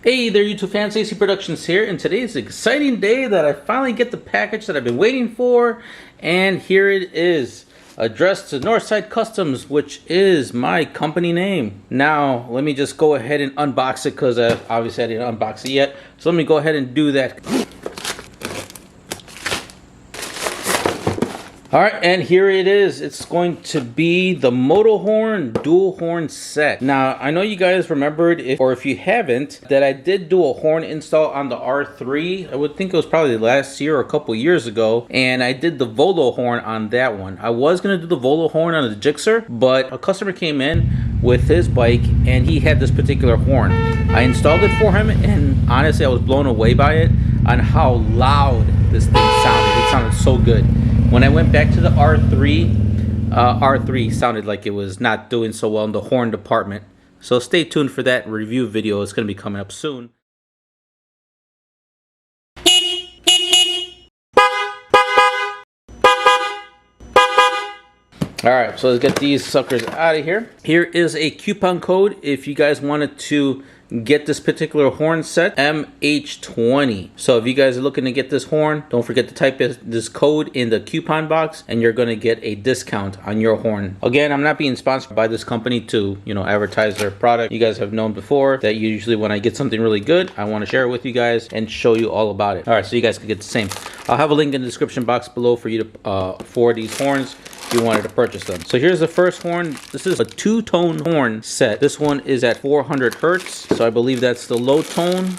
Hey there YouTube fans, AC Productions here, and today is an exciting day that I finally get the package that I've been waiting for, and here it is, addressed to Northside Customs, which is my company name. Now let me just go ahead and unbox it because obviously I didn't unbox it yet, so let me go ahead and do that. Alright, and here it is. It's going to be the Moto Horn dual horn set. Now, I know you guys remembered, or if you haven't, that I did do a horn install on the R3. I would think it was probably last year or a couple years ago, and I did the Volo horn on that one. I was going to do the Volo horn on the Gsxr, but a customer came in with his bike, and he had this particular horn. I installed it for him, and honestly, I was blown away by it, on how loud this thing sounded. It sounded so good. When I went back to the R3 sounded like it was not doing so well in the horn department. So stay tuned for that review video. It's going to be coming up soon. Alright, so let's get these suckers out of here. Here is a coupon code if you guys wanted to get this particular horn set, MH20. So if you guys are looking to get this horn, don't forget to type this code in the coupon box and you're going to get a discount on your horn. Again, I'm not being sponsored by this company to, advertise their product. You guys have known before that usually when I get something really good, I want to share it with you guys and show you all about it. Alright, so you guys can get the same. I'll have a link in the description box below for you to for these horns if you wanted to purchase them. So here's the first horn. This is a two-tone horn set. This one is at 400 hertz, so I believe that's the low tone,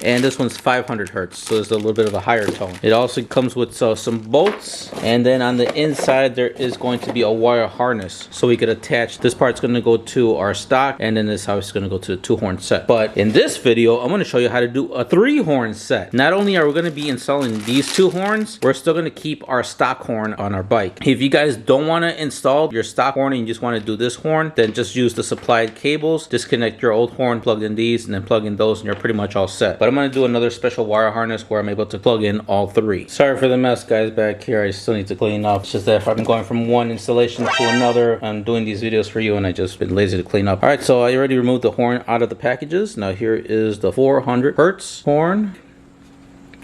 and this one's 500 hertz, so it's a little bit of a higher tone. It also comes with some bolts, and then on the inside there is going to be a wire harness, so we could attach this part's going to go to our stock, and then this house is going to go to the two-horn set. But in this video, I'm going to show you how to do a three-horn set. Not only are we going to be installing these two horns, we're still going to keep our stock horn on our bike. If you guys don't want to install your stock horn and you just want to do this horn, then just use the supplied cables, disconnect your old horn, plug in these, and then plug in those, and you're pretty much all set. But I'm going to do another special wire harness where I'm able to plug in all three. Sorry for the mess, guys, back here. I still need to clean up. It's just that if I'm going from one installation to another, I'm doing these videos for you and I just been lazy to clean up. Alright, so I already removed the horn out of the packages. Now here is the 400 hertz horn.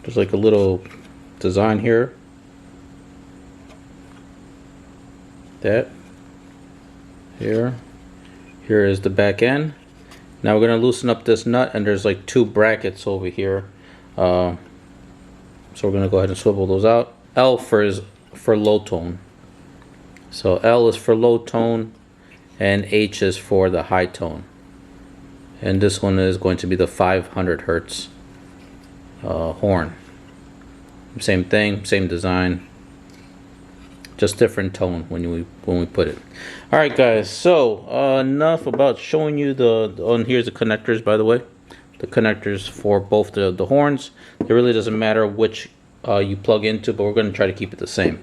There's like a little design here. That. Here is the back end. Now we're going to loosen up this nut, and there's like two brackets over here. So we're going to go ahead and swivel those out. L is for low tone. So L is for low tone, and H is for the high tone. And this one is going to be the 500 hertz horn. Same thing, same design. Just different tone when we put it. All right, guys, so enough about showing you and here's the connectors, by the way, the connectors for both the horns. It really doesn't matter which you plug into, but we're going to try to keep it the same.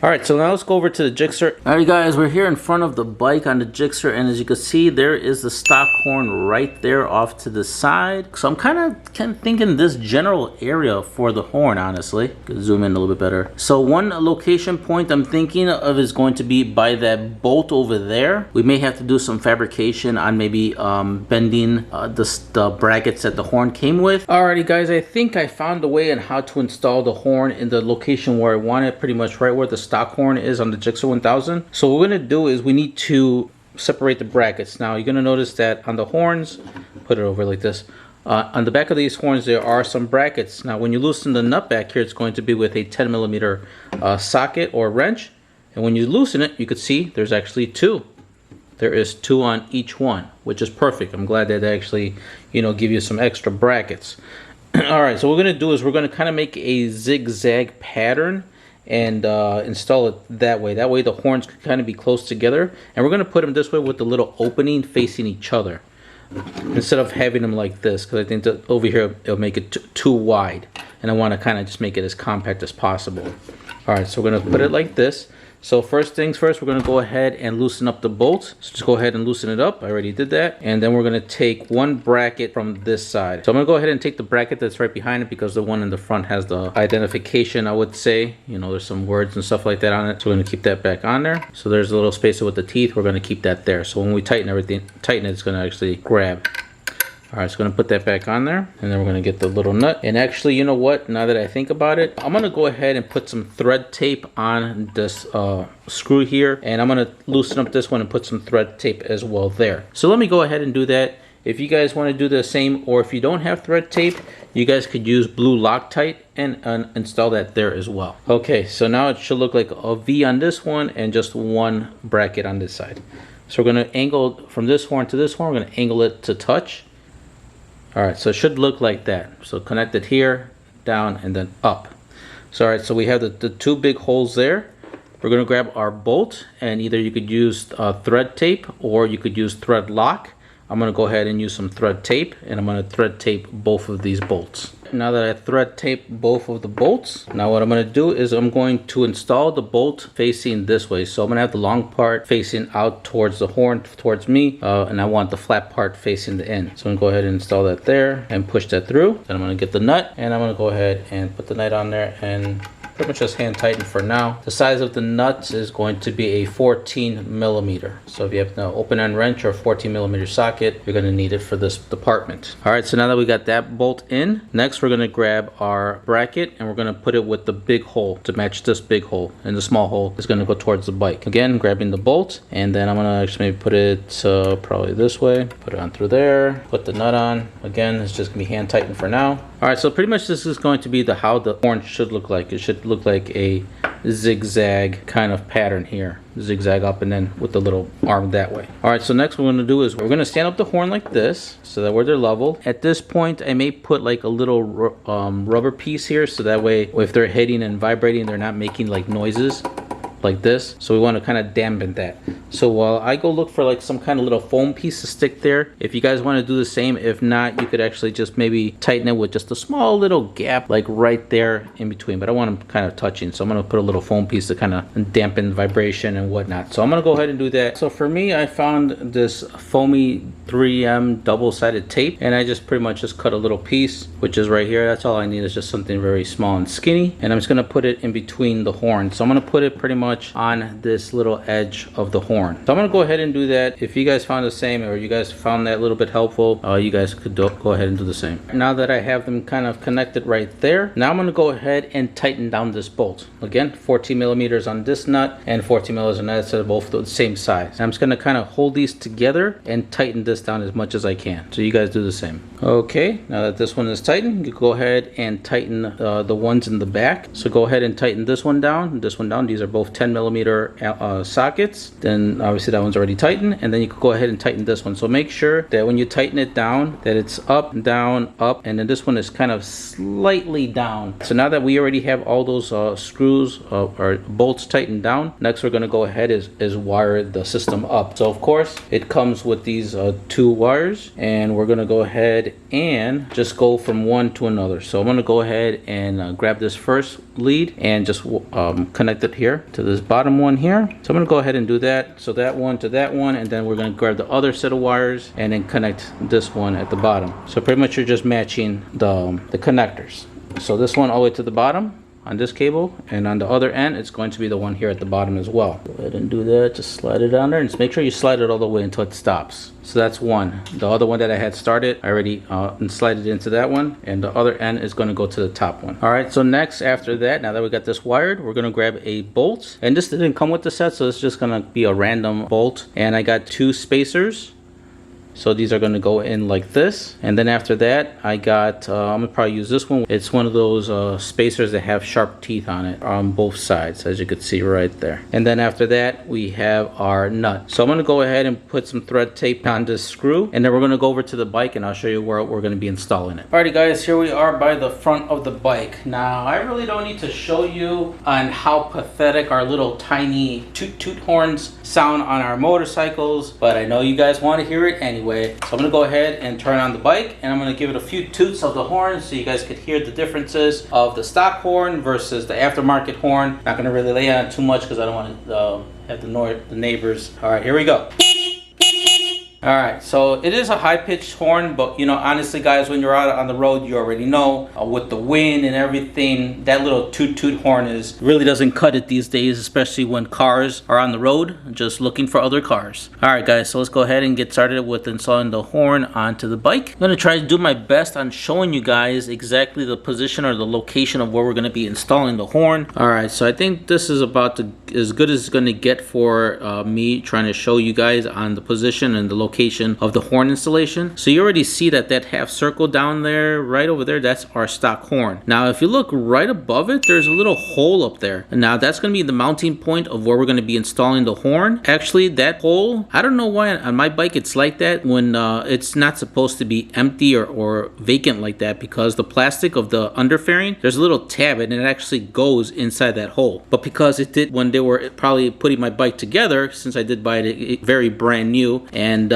All right, so now let's go over to the Gsxr. All right, guys, we're here in front of the bike on the Gsxr, and as you can see, there is the stock horn right there off to the side. So I'm kind of thinking this general area for the horn, honestly. Could zoom in a little bit better. So one location point I'm thinking of is going to be by that bolt over there. We may have to do some fabrication on maybe bending the brackets that the horn came with. Alrighty, guys, I think I found a way on how to install the horn in the location where I want it, pretty much right where the stock horn is on the Gsxr 1000. So what we're going to do is we need to separate the brackets. Now you're going to notice that on the horns, put it over like this, on the back of these horns there are some brackets. Now when you loosen the nut back here, it's going to be with a 10mm socket or wrench, and when you loosen it, you can see there's actually two. There is two on each one, which is perfect. I'm glad that they actually give you some extra brackets. Alright, so what we're going to do is we're going to kind of make a zigzag pattern and install it that way. That way the horns can kind of be close together, and we're going to put them this way with the little opening facing each other instead of having them like this, because I think that over here it'll make it too wide, and I want to kind of just make it as compact as possible. Alright, so we're going to put it like this. So first things first, we're going to go ahead and loosen up the bolts. So just go ahead and loosen it up. I already did that. And then we're going to take one bracket from this side. So I'm going to go ahead and take the bracket that's right behind it, because the one in the front has the identification, I would say. There's some words and stuff like that on it. So we're going to keep that back on there. So there's a little spacer with the teeth. We're going to keep that there. So when we tighten it, it's going to actually grab. All right, so gonna put that back on there, and then we're gonna get the little nut. And actually, you know what? Now that I think about it, I'm gonna go ahead and put some thread tape on this screw here, and I'm gonna loosen up this one and put some thread tape as well there. So let me go ahead and do that. If you guys want to do the same, or if you don't have thread tape, you guys could use blue Loctite and install that there as well. Okay, so now it should look like a V on this one and just one bracket on this side. So we're going to angle from this horn to this horn. We're going to angle it to touch. All right, so it should look like that. So connect it here, down, and then up. So all right, so we have the two big holes there. We're going to grab our bolt, and either you could use thread tape or you could use thread lock. I'm going to go ahead and use some thread tape, and I'm going to thread tape both of these bolts. Now that I thread tape both of the bolts, now what I'm going to do is I'm going to install the bolt facing this way. So I'm going to have the long part facing out towards the horn, towards me, and I want the flat part facing the end. So I'm going to go ahead and install that there and push that through. Then I'm going to get the nut, and I'm going to go ahead and put the nut on there and pretty much just hand tighten for now. The size of the nuts is going to be a 14 millimeter. So if you have an open end wrench or 14 millimeter socket, you're going to need it for this department. All right, so now that we got that bolt in, next we're going to grab our bracket and we're going to put it with the big hole to match this big hole, and the small hole is going to go towards the bike. Again, grabbing the bolt, and then I'm going to actually maybe put it probably this way, put it on through there, put the nut on. Again, it's just going to be hand tightened for now. All right, so pretty much this is going to be how the horn should look like. It should look like a zigzag kind of pattern here. Zigzag up and then with the little arm that way. All right, so next what we're going to do is we're going to stand up the horn like this so that they're level. At this point, I may put like a little rubber piece here so that way if they're hitting and vibrating, they're not making like noises like this. So we want to kind of dampen that. So while I go look for like some kind of little foam piece to stick there, if you guys want to do the same, if not, you could actually just maybe tighten it with just a small little gap like right there in between, but I want them kind of touching. So I'm going to put a little foam piece to kind of dampen vibration and whatnot. So I'm going to go ahead and do that. So for me, I found this foamy 3M double-sided tape, and I just pretty much just cut a little piece, which is right here. That's all I need, is just something very small and skinny, and I'm just going to put it in between the horns. So I'm going to put it pretty much on this little edge of the horn. So I'm going to go ahead and do that. If you guys found the same, or you guys found that a little bit helpful, you guys could go ahead and do the same. Now that I have them kind of connected right there, now I'm going to go ahead and tighten down this bolt. Again, 14 millimeters on this nut and 14 millimeters on that, so both the same size. And I'm just going to kind of hold these together and tighten this down as much as I can. So you guys do the same. Okay, now that this one is tightened, you go ahead and tighten the ones in the back. So go ahead and tighten this one down, this one down. These are both 10 millimeter sockets. Then obviously that one's already tightened, and then you can go ahead and tighten this one. So make sure that when you tighten it down, that it's up, down, up, and then this one is kind of slightly down. So now that we already have all those screws or bolts tightened down, next we're going to go ahead is wire the system up. So of course it comes with these two wires, and we're going to go ahead and just go from one to another. So I'm going to go ahead and grab this first lead and just connect it here to this bottom one here. So I'm going to go ahead and do that. So that one to that one, and then we're going to grab the other set of wires and then connect this one at the bottom. So pretty much you're just matching the connectors. So this one all the way to the bottom on this cable, and on the other end it's going to be the one here at the bottom as well. Go ahead and do that. Just slide it down there, and just make sure you slide it all the way until it stops. So that's one. The other one that I had started, I already slid it into that one, and the other end is going to go to the top one. All right, so next after that, now that we got this wired, we're going to grab a bolt, and this didn't come with the set, so it's just going to be a random bolt, and I got two spacers. So these are going to go in like this, and then after that I got I'm gonna probably use this one. It's one of those spacers that have sharp teeth on it on both sides, as you can see right there. And then after that we have our nut. So I'm going to go ahead and put some thread tape on this screw, and then we're going to go over to the bike and I'll show you where we're going to be installing it. Alrighty guys, here we are by the front of the bike. Now I really don't need to show you on how pathetic our little tiny toot horns sound on our motorcycles, but I know you guys want to hear it anyway. So I'm going to go ahead and turn on the bike, and I'm going to give it a few toots of the horn so you guys could hear the differences of the stock horn versus the aftermarket horn. Not going to really lay on too much because I don't want to have the neighbors. All right, here we go. All right, so it is a high-pitched horn, but you know, honestly guys, when you're out on the road, you already know with the wind and everything, that little toot toot horn really doesn't cut it these days, especially when cars are on the road just looking for other cars. All right guys, so let's go ahead and get started with installing the horn onto the bike. I'm gonna try to do my best on showing you guys exactly the position or the location of where we're gonna be installing the horn. All right, so I think this is about as good as it's gonna get for me trying to show you guys on the position and the location of the horn installation. So you already see that half circle down there, right over there, that's our stock horn. Now if you look right above it, there's a little hole up there. And now that's going to be the mounting point of where we're going to be installing the horn. Actually, that hole, I don't know why on my bike it's like that when it's not supposed to be empty or vacant like that, because the plastic of the underfairing, there's a little tab and it actually goes inside that hole. But because it did when they were probably putting my bike together, since I did buy it very brand new, and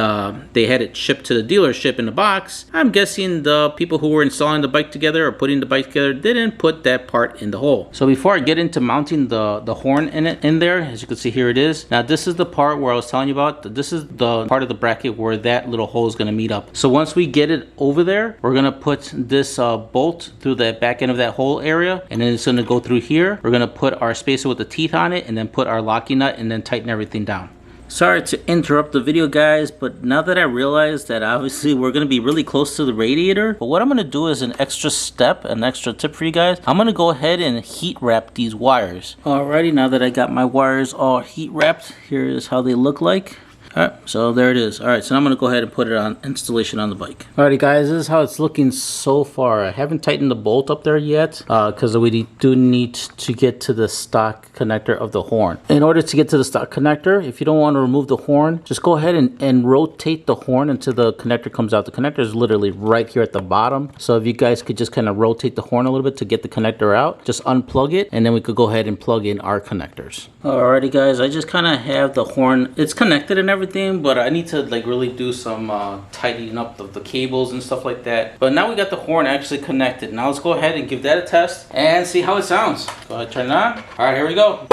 they had it shipped to the dealership in a box, I'm guessing the people who were installing the bike together or putting the bike together didn't put that part in the hole. So before I get into mounting the horn in there, as you can see, here it is. Now this is the part where I was telling you about. This is the part of the bracket where that little hole is going to meet up. So once we get it over there, we're going to put this bolt through the back end of that hole area, and then it's going to go through here. We're going to put our spacer with the teeth on it, and then put our locking nut, and then tighten everything down. Sorry to interrupt the video guys, but now that I realize that obviously we're going to be really close to the radiator, but what I'm going to do is an extra step, an extra tip for you guys. I'm going to go ahead and heat wrap these wires. Alrighty, now that I got my wires all heat wrapped, here is how they look like. Alright, so there it is. Alright, so I'm going to go ahead and put it on installation on the bike. Alrighty guys, this is how it's looking so far. I haven't tightened the bolt up there yet because we do need to get to the stock connector of the horn. In order to get to the stock connector, if you don't want to remove the horn, just go ahead and rotate the horn until the connector comes out. The connector is literally right here at the bottom. So if you guys could just kind of rotate the horn a little bit to get the connector out, just unplug it, and then we could go ahead and plug in our connectors. Alrighty guys, I just kind of have the horn, it's connected and everything, but I need to like really do some tidying up of the cables and stuff like that. But now we got the horn actually connected. Now let's go ahead and give that a test and see how it sounds. Go ahead, turn it on. Alright, here we go.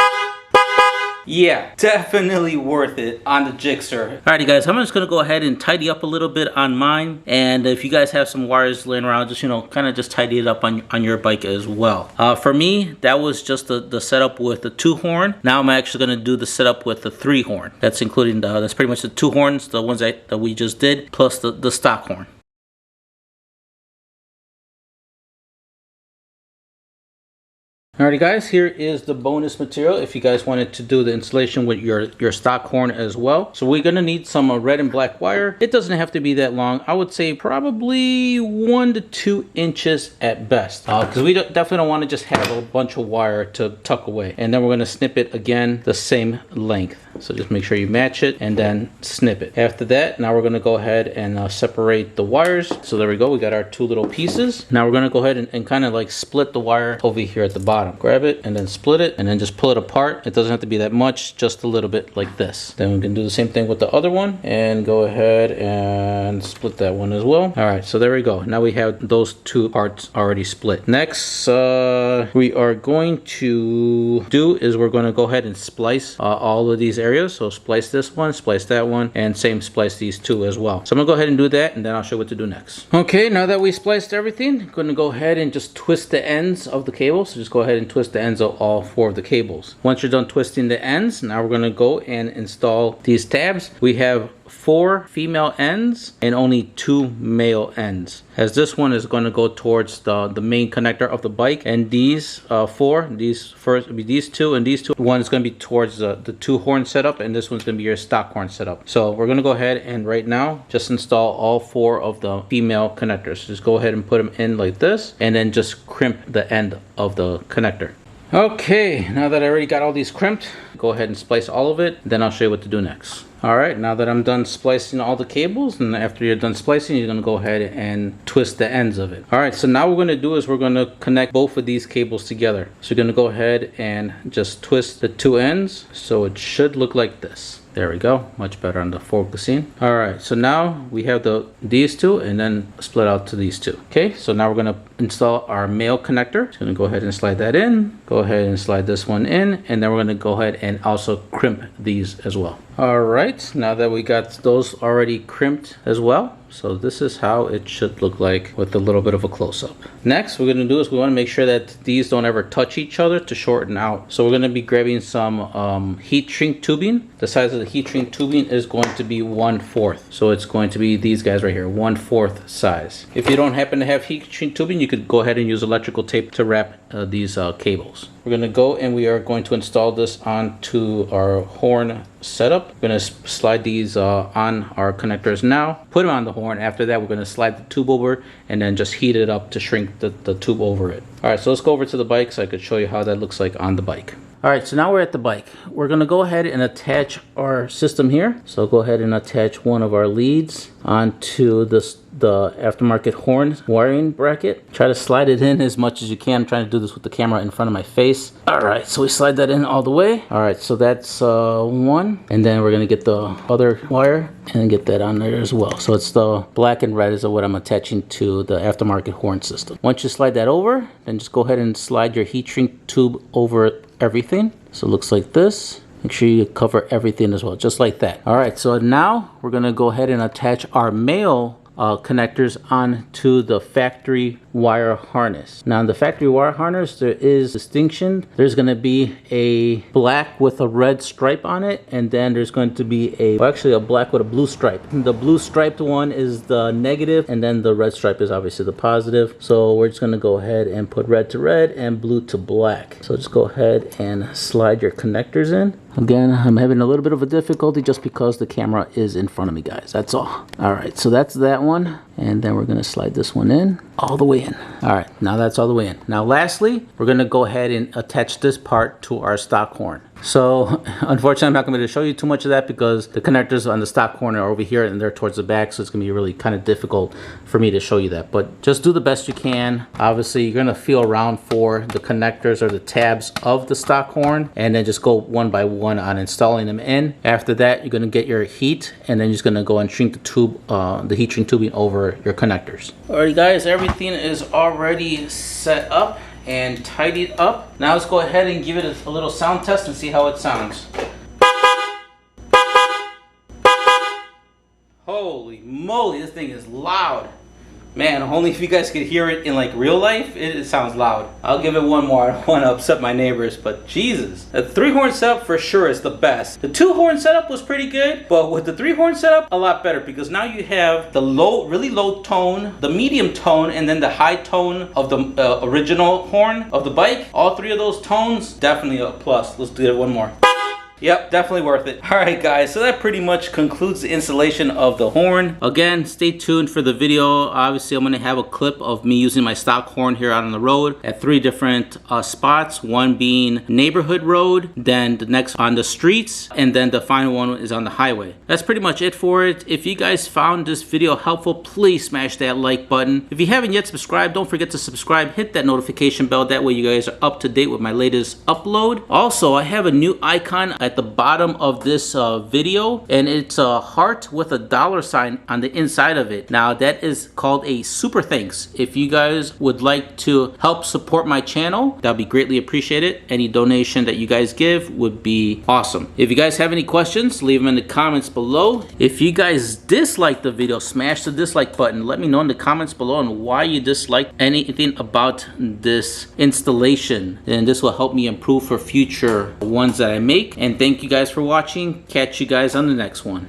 Yeah, definitely worth it on the Gsxr. Alrighty guys, I'm just gonna go ahead and tidy up a little bit on mine, and if you guys have some wires laying around, just, you know, kind of just tidy it up on your bike as well. For me, that was just the setup with the 2 horn. Now I'm actually gonna do the setup with the 3 horn. That's including that's pretty much the 2 horns, the ones that we just did, plus the stock horn. Alrighty guys, here is the bonus material if you guys wanted to do the installation with your stock horn as well. So we're gonna need some red and black wire. It doesn't have to be that long. I would say probably 1 to 2 inches at best, because we definitely don't want to just have a bunch of wire to tuck away. And then we're gonna snip it again the same length. So just make sure you match it and then snip it. After that, now we're gonna go ahead and separate the wires. So there we go, we got our 2 little pieces. Now we're gonna go ahead and kind of like split the wire over here at the bottom. Grab it and then split it and then just pull it apart. It doesn't have to be that much, just a little bit like this. Then we can do the same thing with the other one and go ahead and split that one as well. All right, so there we go. Now we have those 2 parts already split. Next, we are going to do is we're going to go ahead and splice all of these areas. So splice this one, splice that one, and same splice these 2 as well. So I'm gonna go ahead and do that, and then I'll show you what to do next. Okay, now that we spliced everything, I'm gonna go ahead and just twist the ends of the cable. So just go ahead and twist the ends of all 4 of the cables. Once you're done twisting the ends, now we're gonna go and install these tabs. We have 4 female ends and only 2 male ends, as this one is going to go towards the main connector of the bike, and these 4, these 2 and these 2, one is going to be towards the 2 horn setup, and this one's going to be your stock horn setup. So we're going to go ahead and right now just install all 4 of the female connectors. Just go ahead and put them in like this, and then just crimp the end of the connector. Okay, now that I already got all these crimped, go ahead and splice all of it, then I'll show you what to do next. Alright, now that I'm done splicing all the cables, and after you're done splicing, you're going to go ahead and twist the ends of it. Alright, so now what we're going to do is we're going to connect both of these cables together. So you're going to go ahead and just twist the 2 ends, so it should look like this. There we go, much better on the focusing. Alright, so now we have these 2 and then split out to these 2. Okay, so now we're going to install our male connector. Just going to go ahead and slide that in. Go ahead and slide this one in, and then we're going to go ahead and also crimp these as well. All right, now that we got those already crimped as well, so this is how it should look like with a little bit of a close-up. Next, we're gonna do is we wanna make sure that these don't ever touch each other to shorten out. So we're gonna be grabbing some heat shrink tubing. The size of the heat shrink tubing is going to be 1/4. So it's going to be these guys right here, 1/4 size. If you don't happen to have heat shrink tubing, you could go ahead and use electrical tape to wrap these cables. We're gonna go and we are going to install this onto our horn setup. We're gonna slide these on our connectors now, put them on the horn. After that, we're gonna slide the tube over and then just heat it up to shrink the tube over it. All right, so let's go over to the bike so I could show you how that looks like on the bike. All right, so now we're at the bike. We're gonna go ahead and attach our system here. So go ahead and attach one of our leads onto the aftermarket horn wiring bracket. Try to slide it in as much as you can. I'm trying to do this with the camera in front of my face. All right, so we slide that in all the way. All right, so that's one. And then we're gonna get the other wire and get that on there as well. So it's the black and red is what I'm attaching to the aftermarket horn system. Once you slide that over, then just go ahead and slide your heat shrink tube over everything. So it looks like this. Make sure you cover everything as well, just like that. All right, so now we're gonna go ahead and attach our male connectors onto the factory wire harness. Now in the factory wire harness, there is distinction. There's going to be a black with a red stripe on it, and then there's going to be actually a black with a blue stripe. The blue striped one is the negative, and then the red stripe is obviously the positive. So we're just going to go ahead and put red to red and blue to black. So just go ahead and slide your connectors in. Again, I'm having a little bit of a difficulty just because the camera is in front of me, guys. That's all. All right, so that's that one. And then we're gonna slide this one in, all the way in. All right, now that's all the way in. Now lastly, we're gonna go ahead and attach this part to our stock horn. So unfortunately, I'm not going to show you too much of that because the connectors on the stock horn are over here and they're towards the back, so it's going to be really kind of difficult for me to show you that. But just do the best you can. Obviously, you're going to feel around for the connectors or the tabs of the stock horn, and then just go one by one on installing them in. After that, you're going to get your heat, and then you're just going to go and shrink the tube, the heat shrink tubing over your connectors. Alrighty, guys, everything is already set up and tidied up. Now let's go ahead and give it a little sound test and see how it sounds. Holy moly, this thing is loud. Man, only if you guys could hear it in like real life, it sounds loud. I'll give it one more. I don't want to upset my neighbors, but Jesus. The 3-horn setup for sure is the best. The 2-horn setup was pretty good, but with the 3-horn setup, a lot better because now you have the low, really low tone, the medium tone, and then the high tone of the original horn of the bike. All 3 of those tones, definitely a plus. Let's do it one more. Yep, definitely worth it. Alright guys, so that pretty much concludes the installation of the horn. Again, stay tuned for the video. Obviously, I'm going to have a clip of me using my stock horn here out on the road at 3 different spots. One being neighborhood road, then the next on the streets, and then the final one is on the highway. That's pretty much it for it. If you guys found this video helpful, please smash that like button. If you haven't yet subscribed, don't forget to subscribe. Hit that notification bell. That way you guys are up to date with my latest upload. Also, I have a new icon at the bottom of this video, and it's a heart with a $sign on the inside of it. Now that is called a super thanks. If you guys would like to help support my channel, that'd be greatly appreciated. Any donation that you guys give would be awesome. If you guys have any questions, leave them in the comments below. If you guys dislike the video, smash the dislike button. Let me know in the comments below on why you dislike anything about this installation, and this will help me improve for future ones that I make. And thank you guys for watching. Catch you guys on the next one.